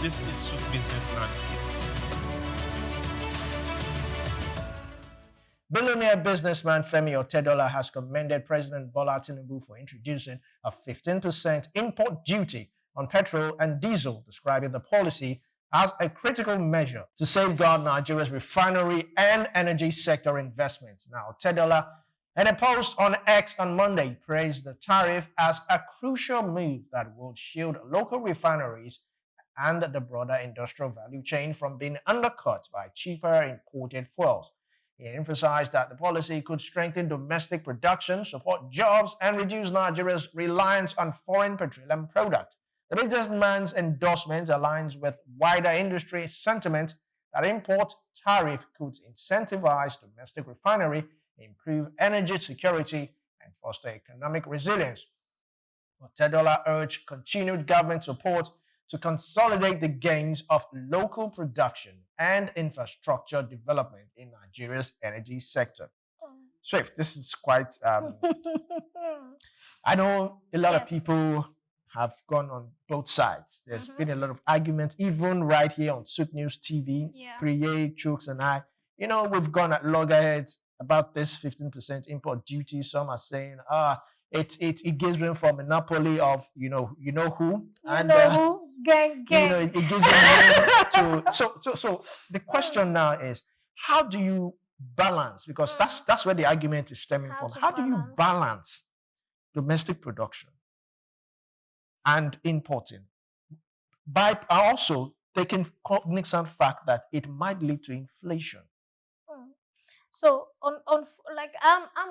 This is SOUQ Business Landscape. Billionaire businessman Femi Otedola has commended President Bola Tinubu for introducing a 15% import duty on petrol and diesel, describing the policy as a critical measure to safeguard Nigeria's refinery and energy sector investments. Now, Otedola, in a post on X on Monday, praised the tariff as a crucial move that would shield local refineries and the broader industrial value chain from being undercut by cheaper imported fuels. He emphasized that the policy could strengthen domestic production, support jobs, and reduce Nigeria's reliance on foreign petroleum products. The businessman's endorsement aligns with wider industry sentiment that import tariff could incentivize domestic refinery, improve energy security, and foster economic resilience. Otedola urged continued government support to consolidate the gains of local production and infrastructure development in Nigeria's energy sector. Swift, this is quite... I know a lot of people have gone on both sides. There's been a lot of arguments, even right here on SOUQ News TV. Priye, Chooks, and I. You know, we've gone at loggerheads about this 15% import duty. Some are saying, it gives room for monopoly of you know who. Gang. You know, it gives room to. So the question now is, how do you balance? Because that's where the argument is stemming from. How do you balance domestic production and importing by also taking cognizant fact that it might lead to inflation? So I'm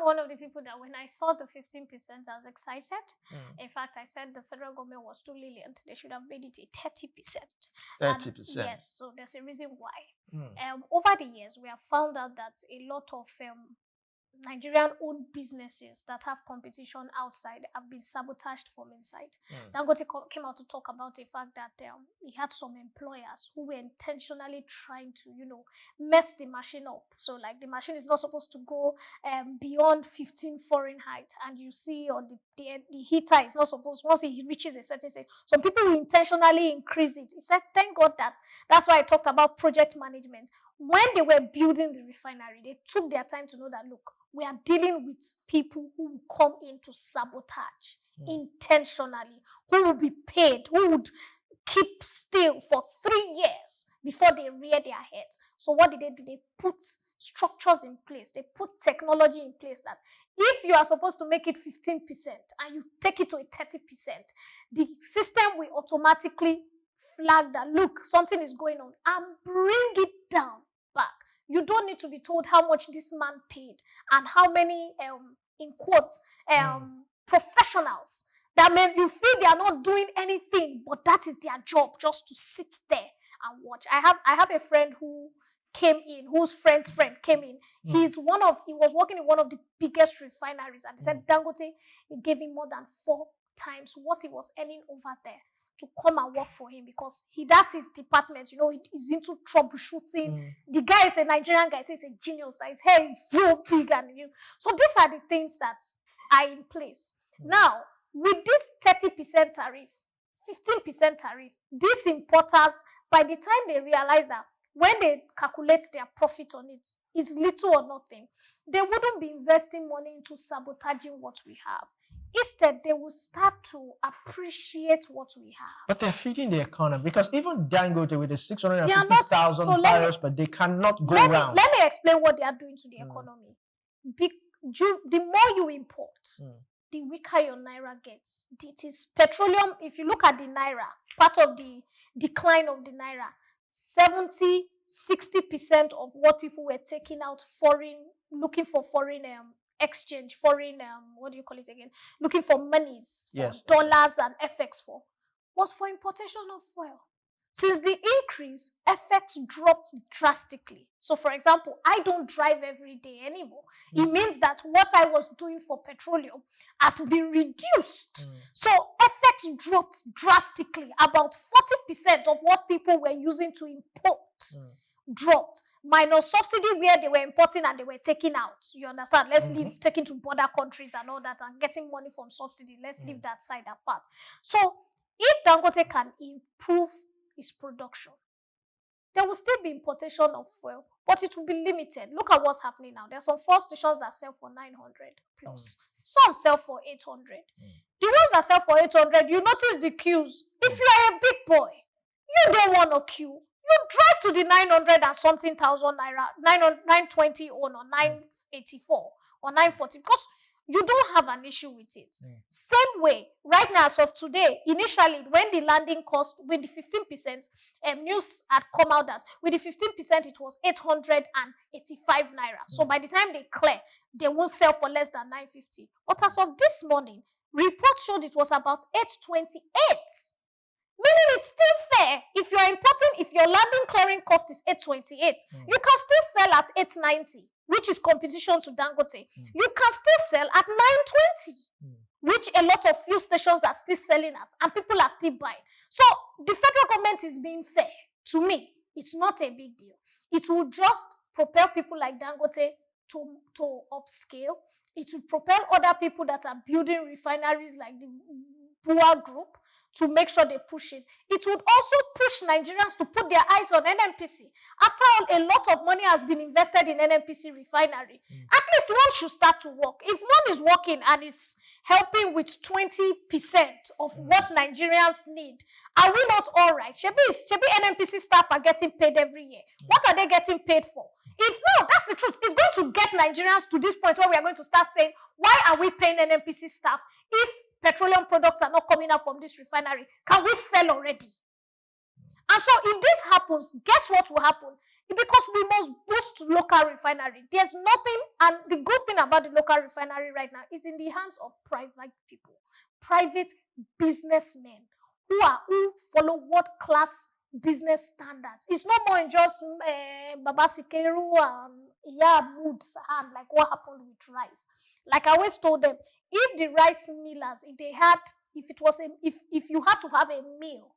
one of the people that when I saw the 15%, I was excited. In fact, I said the federal government was too lenient. They should have made it a 30%. 30%. Yes, so there's a reason why. Over the years, we have found out that a lot of Nigerian-owned businesses that have competition outside have been sabotaged from inside. Dangote came out to talk about the fact that he had some employers who were intentionally trying to, mess the machine up. So, like, the machine is not supposed to go beyond 15 Fahrenheit, and you see, or the heater is not supposed, once it reaches a certain stage, some people will intentionally increase it. He said, thank God that's why I talked about project management. When they were building the refinery, they took their time to know that, look, we are dealing with people who will come in to sabotage intentionally, who will be paid, who would keep still for 3 years before they rear their heads. So what did they do? They put structures in place. They put technology in place that if you are supposed to make it 15% and you take it to a 30%, the system will automatically flag that, look, something is going on, and bring it down back. You don't need to be told how much this man paid and how many, in quotes, professionals that mean you feel they are not doing anything, but that is their job, just to sit there and watch. I have a friend who came in, whose friend's friend came in. He was working in one of the biggest refineries, and they said Dangote gave him more than 4 times what he was earning over there to come and work for him, because he does his department, he's into troubleshooting. The guy is a Nigerian guy, so he's a genius, that his hair is so big, and so these are the things that are in place. Now, with this 30% tariff, 15% tariff, these importers, by the time they realize that when they calculate their profit on it, it's little or nothing, they wouldn't be investing money into sabotaging what we have. Instead, they will start to appreciate what we have. But they're feeding the economy, because even Dangote with the 650,000 barrels per day cannot go around. Let me explain what they are doing to the economy. The more you import, the weaker your naira gets. It is petroleum. If you look at the naira, part of the decline of the naira, 60% of what people were taking out looking for foreign exchange, foreign, what do you call it again? Looking for monies, for dollars and FX was for importation of fuel. Since the increase, FX dropped drastically. So, for example, I don't drive every day anymore. It means that what I was doing for petroleum has been reduced. So, FX dropped drastically. About 40% of what people were using to import dropped. Minus subsidy where they were importing and they were taking out. You understand? Let's leave taking to border countries and all that and getting money from subsidy. Let's leave that side apart. So, if Dangote can improve is production. There will still be importation of fuel, but it will be limited. Look at what's happening now. There are some fuel stations that sell for 900 plus. Some sell for 800. The ones that sell for 800, you notice the queues. If you are a big boy, you don't want to queue. You drive to the 900 and something thousand naira, 920 or 984 or 940 because you don't have an issue with it. Same way, right now, as of today, initially, when the landing cost, with the 15%, news had come out that with the 15%, it was 885 naira. So by the time they clear, they won't sell for less than 950. But as of this morning, report showed it was about 828. Meaning it's still fair. If you're importing, if your landing clearing cost is 828, you can still sell at 890, which is competition to Dangote. You can still sell at 920, which a lot of fuel stations are still selling at, and people are still buying. So the federal government is being fair. To me, it's not a big deal. It will just propel people like Dangote to upscale. It will propel other people that are building refineries like the Bua Group to make sure they push it. It would also push Nigerians to put their eyes on NNPC. After all, a lot of money has been invested in NNPC refinery. At least one should start to work. If one is working and is helping with 20% of what Nigerians need, are we not all right? Shebi NNPC staff are getting paid every year. What are they getting paid for? If no, that's the truth. It's going to get Nigerians to this point where we are going to start saying, why are we paying NNPC staff if petroleum products are not coming out from this refinery? Can we sell already? And so if this happens, guess what will happen? Because we must boost local refinery. There's nothing, and the good thing about the local refinery right now is in the hands of private people, private businessmen who follow world-class business standards. It's no more in just Baba Sikeru and Mood's hand, like what happened with rice. Like I always told them, if the rice millers, if you had to have a meal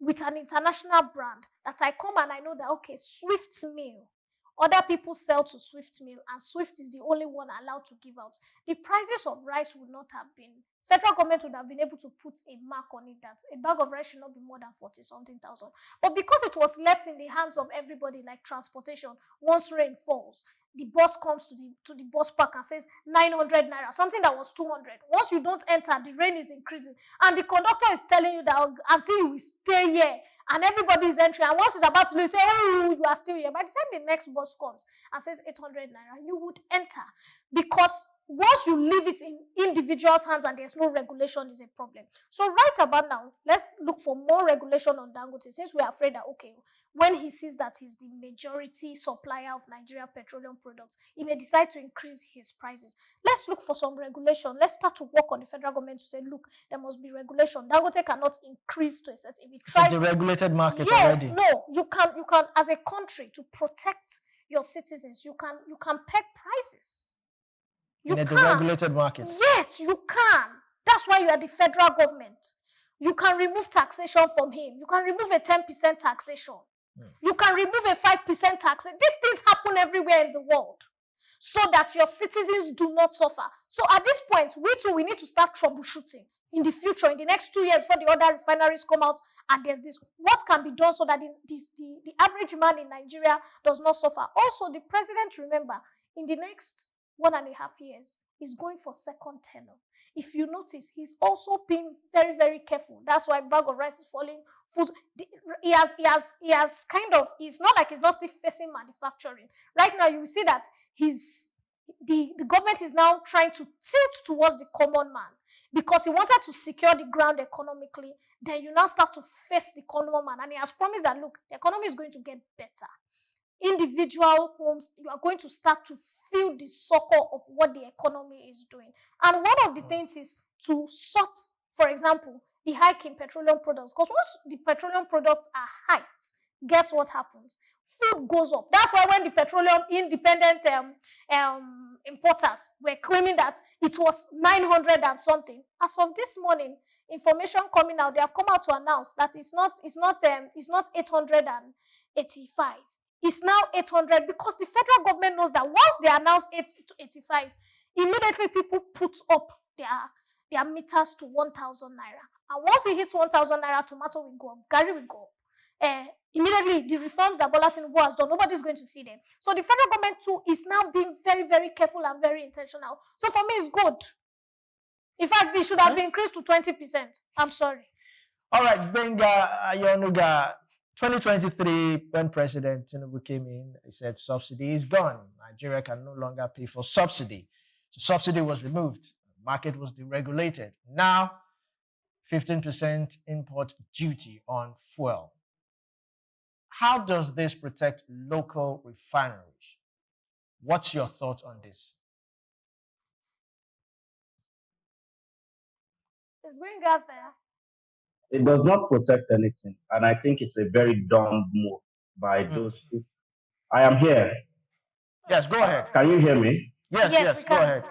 with an international brand, that I come and I know that, okay, Swift's meal, other people sell to Swift meal, and Swift is the only one allowed to give out, the prices of rice would not have been, federal government would have been able to put a mark on it that a bag of rice should not be more than 40-something thousand. But because it was left in the hands of everybody, like transportation, once rain falls, the bus comes to the bus park and says 900 naira, something that was 200. Once you don't enter, the rain is increasing. And the conductor is telling you that until you will stay here, and everybody is entering. And once it's about to leave, say, oh, you are still here. By the time the next bus comes and says 800 naira, you would enter. Because once you leave it in individuals' hands and there's no regulation, is a problem. So right about now, let's look for more regulation on Dangote, since we are afraid that, okay, when he sees that he's the majority supplier of Nigeria petroleum products, he may decide to increase his prices. Let's look for some regulation. Let's start to work on the federal government to say, look, there must be regulation. Dangote cannot increase to a set. If he tries, it's a regulated market yes, already. No, you can, as a country, to protect your citizens, you can peg prices. In a deregulated market. Yes, you can. That's why you are the federal government. You can remove taxation from him. You can remove a 10% taxation. You can remove a 5% tax. These things happen everywhere in the world, so that your citizens do not suffer. So at this point, we need to start troubleshooting in the future, in the next 2 years, before the other refineries come out, and there's this, what can be done so that the average man in Nigeria does not suffer. Also, the president, remember, in the next 1.5 years, is going for second tenure. If you notice, he's also being very, very careful. That's why bag of rice is falling. Food, he has kind of, it's not like he's not still facing manufacturing. Right now, you will see that the government is now trying to tilt towards the common man, because he wanted to secure the ground economically. Then you now start to face the common man, and he has promised that, look, the economy is going to get better. Individual homes, you are going to start to feel the succor of what the economy is doing. And one of the things is to sort, for example, the hike in petroleum products. Because once the petroleum products are hiked, guess what happens? Food goes up. That's why when the petroleum independent importers were claiming that it was 900 and something, as of this morning, information coming out, they have come out to announce that it's not 885. It's now 800, because the federal government knows that once they announce 885, immediately people put up their meters to 1,000 naira. And once it hits 1,000 naira, tomato will go up, garri will go up. immediately the reforms that Bola Tinubu has done, nobody's going to see them. So the federal government too is now being very, very careful and very intentional. So for me, it's good. In fact, it should have been increased to 20%. I'm sorry. All right, Benga Ayonuga, 2023, when President Tinubu came in, he said subsidy is gone. Nigeria can no longer pay for subsidy. So subsidy was removed. Market was deregulated. Now, 15% import duty on fuel. How does this protect local refineries? What's your thoughts on this? It's going out there. It does not protect anything, and I think it's a very dumb move by those people. I am here. Yes, go ahead. Can you hear me? Yes, go ahead.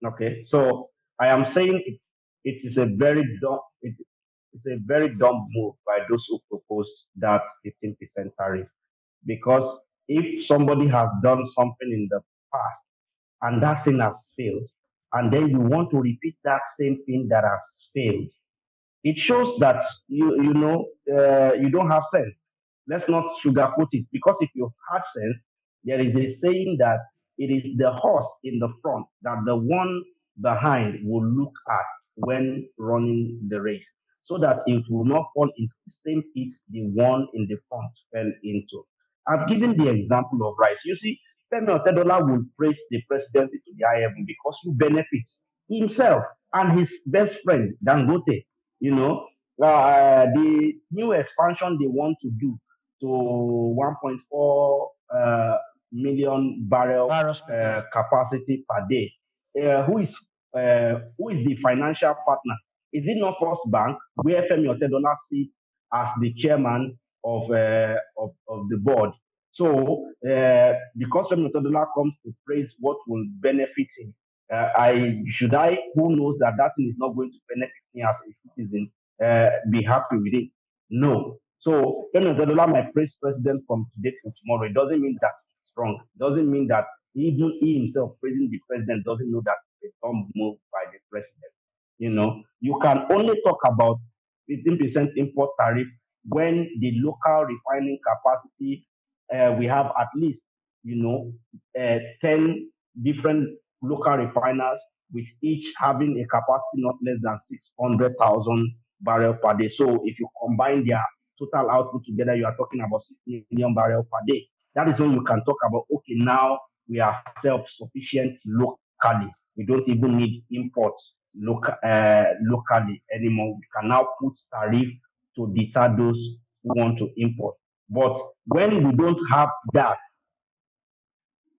Okay, so I am saying it is a very dumb. It's a very dumb move by those who proposed that 15% tariff, because if somebody has done something in the past and that thing has failed, and then you want to repeat that same thing that has failed, it shows that you don't have sense. Let's not sugarcoat it, because if you had sense, there is a saying that it is the horse in the front that the one behind will look at when running the race, so that it will not fall into the same pit the one in the front fell into. I've given the example of rice. You see, Femi Otedola will praise the presidency to the high heaven because he benefits himself and his best friend Dangote. The new expansion they want to do to 1.4 million barrel capacity per day. Who is the financial partner? Is it not First Bank, where Femi Otedola sits as the chairman of the board? So, because Femi Otedola comes to praise what will benefit him, who knows that thing is not going to benefit me as a citizen, be happy with it? No. So Femi Otedola might praise president from today to tomorrow. It doesn't mean that it's wrong. It doesn't mean that even he himself praising the president doesn't know that it's a dumb move by the president. You can only talk about 15% import tariff when the local refining capacity, we have at least 10 different local refiners, with each having a capacity not less than 600,000 barrels per day. So if you combine their total output together, you are talking about 6 million barrels per day. That is when you can talk about, okay, now we are self-sufficient locally. We don't even need imports locally anymore. We can now put tariff to deter those who want to import. But when we don't have that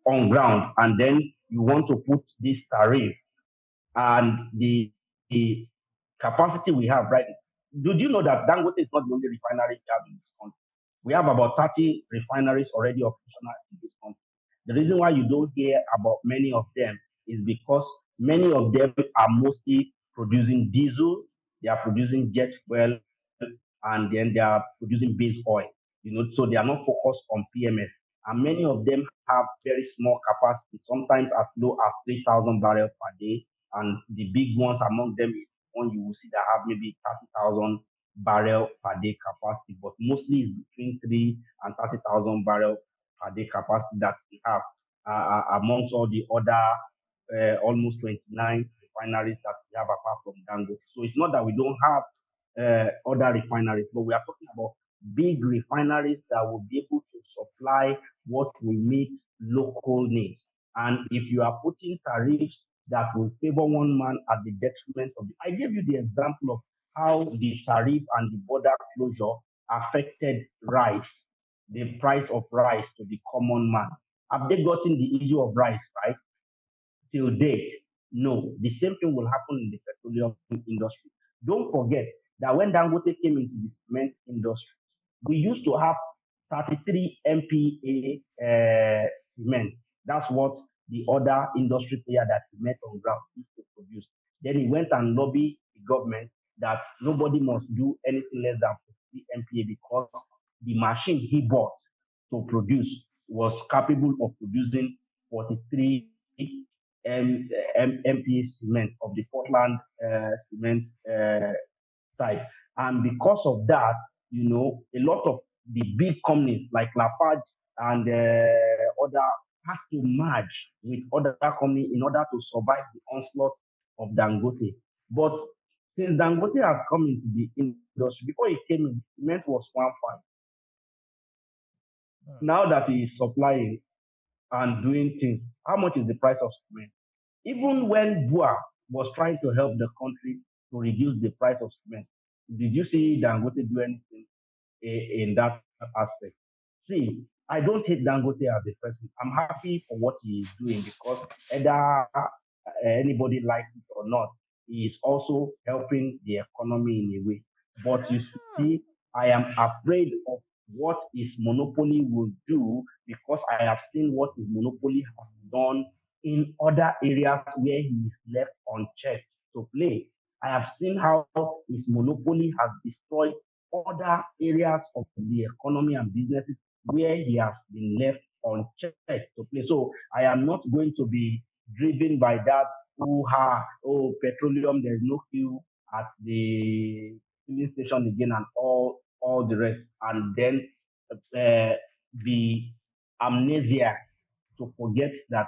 on ground, and then you want to put this tariff and the capacity we have right now. Did you know that Dangote is not the only refinery we have in this country? We have about 30 refineries already operational in this country. The reason why you don't hear about many of them is because many of them are mostly producing diesel, they are producing jet fuel, and then they are producing base oil. So they are not focused on PMS. And many of them have very small capacity, sometimes as low as 3,000 barrels per day. And the big ones among them is one you will see that have maybe 30,000 barrel per day capacity, but mostly it's between 3 and 30,000 barrel per day capacity that we have amongst all the other almost 29 refineries that we have apart from Dangote. So it's not that we don't have other refineries, but we are talking about big refineries that will be able to supply what will meet local needs. And if you are putting tariffs that will favor one man at the detriment of the. I gave you the example of how the tariff and the border closure affected rice, the price of rice to the common man. Have they gotten the issue of rice right till date? No. The same thing will happen in the petroleum industry. Don't forget that when Dangote came into the cement industry, we used to have 33 MPa cement. That's what the other industry player that he met on ground used to produce. Then he went and lobbied the government that nobody must do anything less than 50 MPa because the machine he bought to produce was capable of producing 43 MPa cement of the Portland cement type. And because of that, a lot of the big companies like Lafarge and other had to merge with other companies in order to survive the onslaught of Dangote. But since Dangote has come into the industry, before he came in, cement was 1.5. Now that he is supplying and doing things, how much is the price of cement? Even when Bua was trying to help the country to reduce the price of cement, did you see Dangote do anything in that aspect? See, I don't hate Dangote as a person. I'm happy for what he is doing because either anybody likes it or not, he is also helping the economy in a way. But you see, I am afraid of what his monopoly will do because I have seen what his monopoly has done in other areas where he is left unchecked to play. I have seen how his monopoly has destroyed other areas of the economy and businesses where he has been left unchecked to play. So I am not going to be driven by that. Oh, petroleum, there's no queue at the filling station again, and all the rest, and then the amnesia to forget that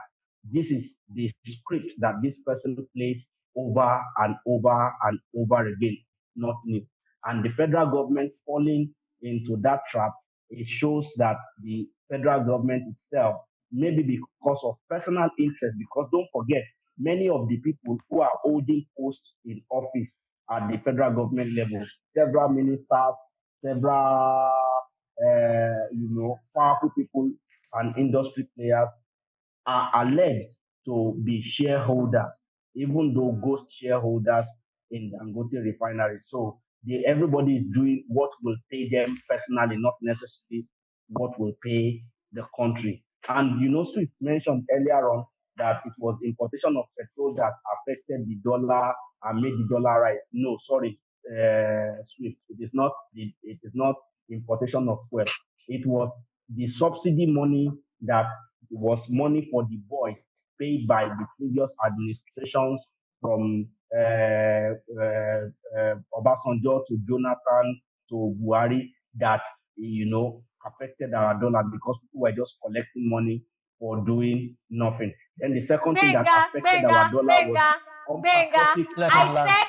this is the script that this person plays over and over and over again, not new. And the federal government falling into that trap, it shows that the federal government itself, maybe because of personal interest, because don't forget, many of the people who are holding posts in office at the federal government level, several ministers, several, powerful people and industry players are alleged to be shareholders, even though ghost shareholders in Dangote Refinery. So everybody is doing what will pay them personally, not necessarily what will pay the country. And Swift mentioned earlier on that it was importation of petrol that affected the dollar and made the dollar rise. No, sorry, Swift. It is not importation of fuel. It was the subsidy money that was money for the boys paid by the previous administrations from Obasanjo to Jonathan to Buhari that affected our dollar because people were just collecting money for doing nothing. Then the second thing that affected our dollar was I said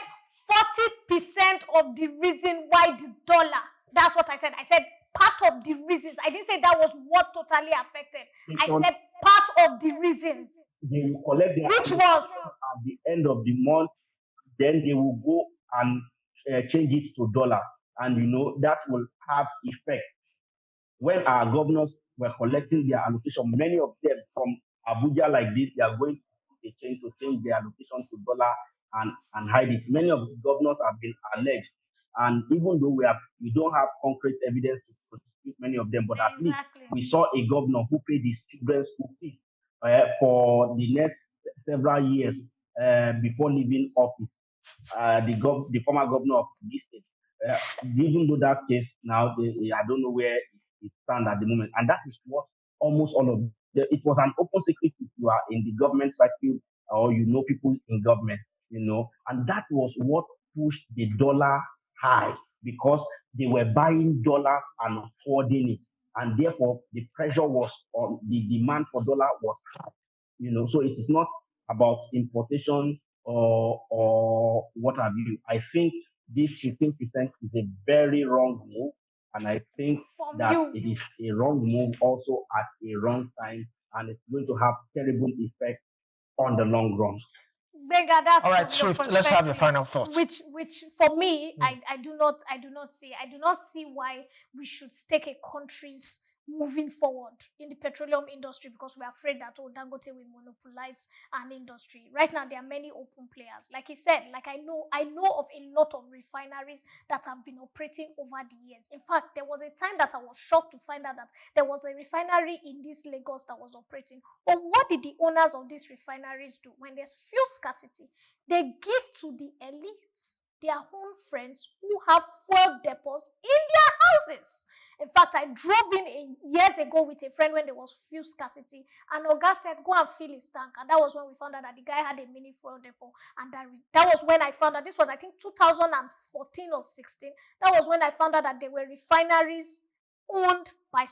40% of the reason why the dollar. That's what I said. I said part of the reasons. I didn't say that was what totally affected. I said part of the reasons. They will collect their which was at the end of the month. Then they will go and change it to dollar, and that will have effect. When our governors were collecting their allocation, many of them from Abuja like this, they are going to change their allocation to dollar and hide it. Many of the governors have been alleged, and even though we don't have concrete evidence to prosecute many of them, but at least we saw a governor who paid his children's school fees for the next several years before leaving office. The former governor of this state, even though that case now, I don't know where it stands at the moment, and that is what almost all of it was an open secret if you are in the government circle or people in government, and that was what pushed the dollar high because they were buying dollars and hoarding it, and therefore the pressure was on the demand for dollar was high. So it is not about importation or what have you. I think this 15% is a very wrong move, and I think that it is a wrong move also at a wrong time, and it's going to have terrible effects on the long run. Benga, that's all right, Swift. Let's have your final thoughts. Which for me, I do not see why we should stake a country's moving forward in the petroleum industry because we're afraid that Dangote will monopolize an industry. Right now, there are many open players. Like he said, I know of a lot of refineries that have been operating over the years. In fact, there was a time that I was shocked to find out that there was a refinery in this Lagos that was operating. But what did the owners of these refineries do? When there's fuel scarcity, they give to the elites, their own friends who have fuel depots in their houses. In fact, I drove in years ago with a friend when there was fuel scarcity, and Oga said, go and fill his tank. And that was when we found out that the guy had a mini fuel depot. And that was when I found out, this was I think 2014 or 16, that was when I found out that there were refineries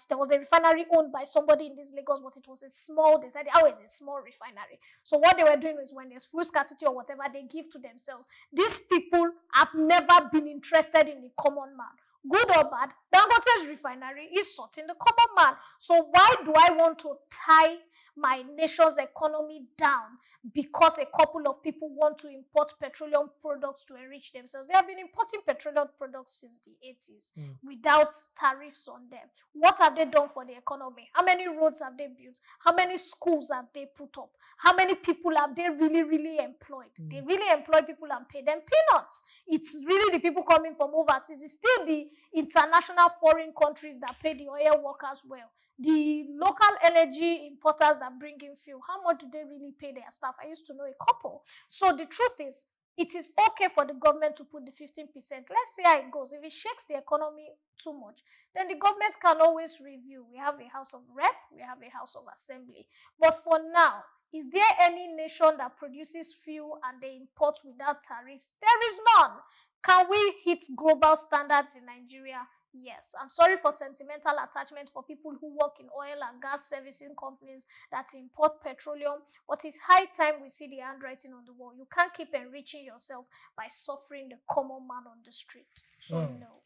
there was a refinery owned by somebody in this Lagos, but it was they said, oh, it's a small refinery. So what they were doing was, when there's fuel scarcity or whatever, they give to themselves. These people have never been interested in the common man. Good or bad, Dangote's refinery is sorting the common man. So why do I want to tie my nation's economy down because a couple of people want to import petroleum products to enrich themselves? They have been importing petroleum products since the 80s without tariffs on them. What have they done for the economy? How many roads have they built? How many schools have they put up? How many people have they really employed? They really employ people and pay them peanuts. It's really the people coming from overseas. It's still the international foreign countries that pay the oil workers well. The local energy importers that bring in fuel, how much do they really pay their staff? I used to know a couple. So the truth is, it is okay for the government to put the 15%. Let's see how it goes. If it shakes the economy too much, then the government can always review. We have a House of Rep, we have a House of Assembly. But for now, is there any nation that produces fuel and they import without tariffs? There is none. Can we hit global standards in Nigeria? Yes. I'm sorry for sentimental attachment for people who work in oil and gas servicing companies that import petroleum, but it's high time we see the handwriting on the wall. You can't keep enriching yourself by suffering the common man on the street. So no.